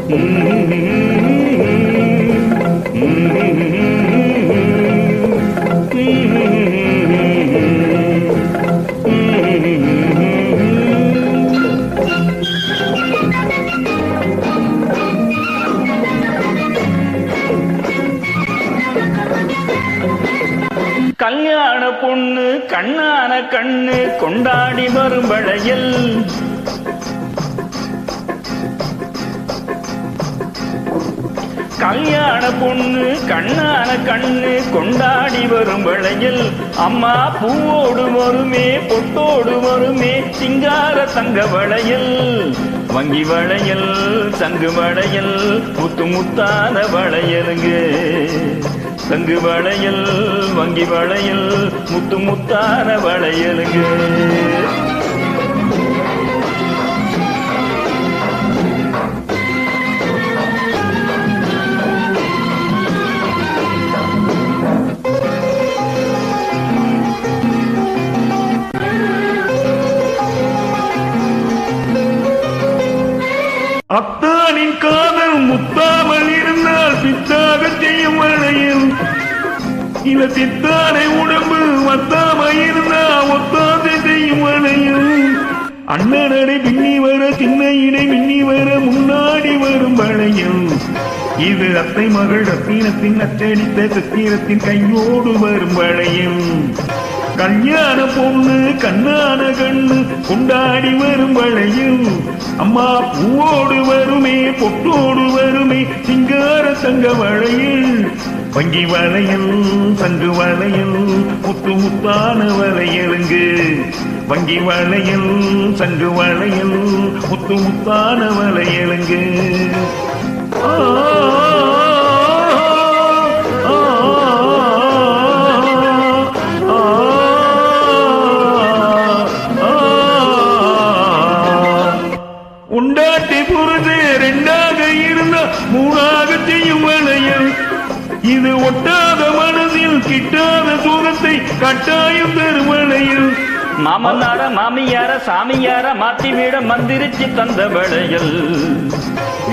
கல்யாண பொண்ணு கண்ணான கண்ணு கொண்டாடி வரும் வளையல். கல்யாண பொண்ணு கண்ணான கண்ணு கொண்டாடி வரும் வளையல். அம்மா பூவோடு வருமே பொட்டோடு வருமே சிங்கார தங்க வளையல். வங்கி வளையல் சங்கு வளையல் முத்து முத்தான வளையலுங்க. சங்கு வளையல் வங்கி வளையல் முத்து முத்தான வளையலுங்க. அத்தானின் காதல் முத்தாமல் இருந்தால் பித்தாக செய்யும் வளையல். இல சித்தானை உடம்பு வத்தாம இருந்தா ஒத்தாத செய்யும் வளையல். அண்ணனடை பின்னி வர சின்ன இடை மின்னி வர முன்னாடி வரும் வளையல். இது அத்தை மகள் ரத்தினத்தின் அச்சடித்த சத்திரத்தின் கையோடு வரும் வளையல். கல்யாண பொண்ணு கண்ணான கண்ணு கொண்டாடி வரும் வளையல். அம்மா பூவோடு வருமே பொட்டோடு வருமே சிங்கார தங்க வளையல். வங்கி வளையல் சங்கு வளையல் முத்து முத்தான வளையலுங்க. வங்கி வளையல் சங்கு வளையல் முத்து முத்தான வளையலுங்க. உண்டாட்டி புரிஞ்சு ரெண்டாக இருந்தா மூணாக செய்யும் வளையல். இது ஒட்டாத மனதில் கிட்டாத சுகத்தை கட்டாயம் தரும் வளையல். மாமனார மாமியார சாமியார மாத்தி வீட மந்திரிச்சு தந்த வளையல்.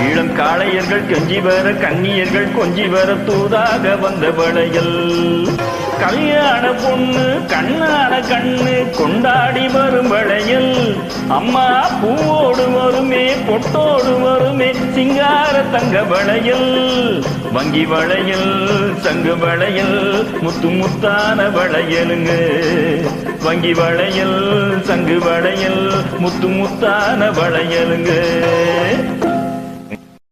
இளம் காளையர்கள் கெஞ்சி வர கன்னியர்கள் கொஞ்சி வர தூதாக வந்த வளையல். கல்யாண பொண்ணு கண்ணான கண்ணு கொண்டாடி வரும் வளையல். அம்மா பூவோடு வருமே பொட்டோடு வருமே சிங்கார தங்க வளையல். வங்கி வளையல் சங்கு வளையல் முத்து முத்தான வளையலுங்க. வங்கி வளையல் சங்கு வளையல் முத்து முத்தான வளையலுங்க.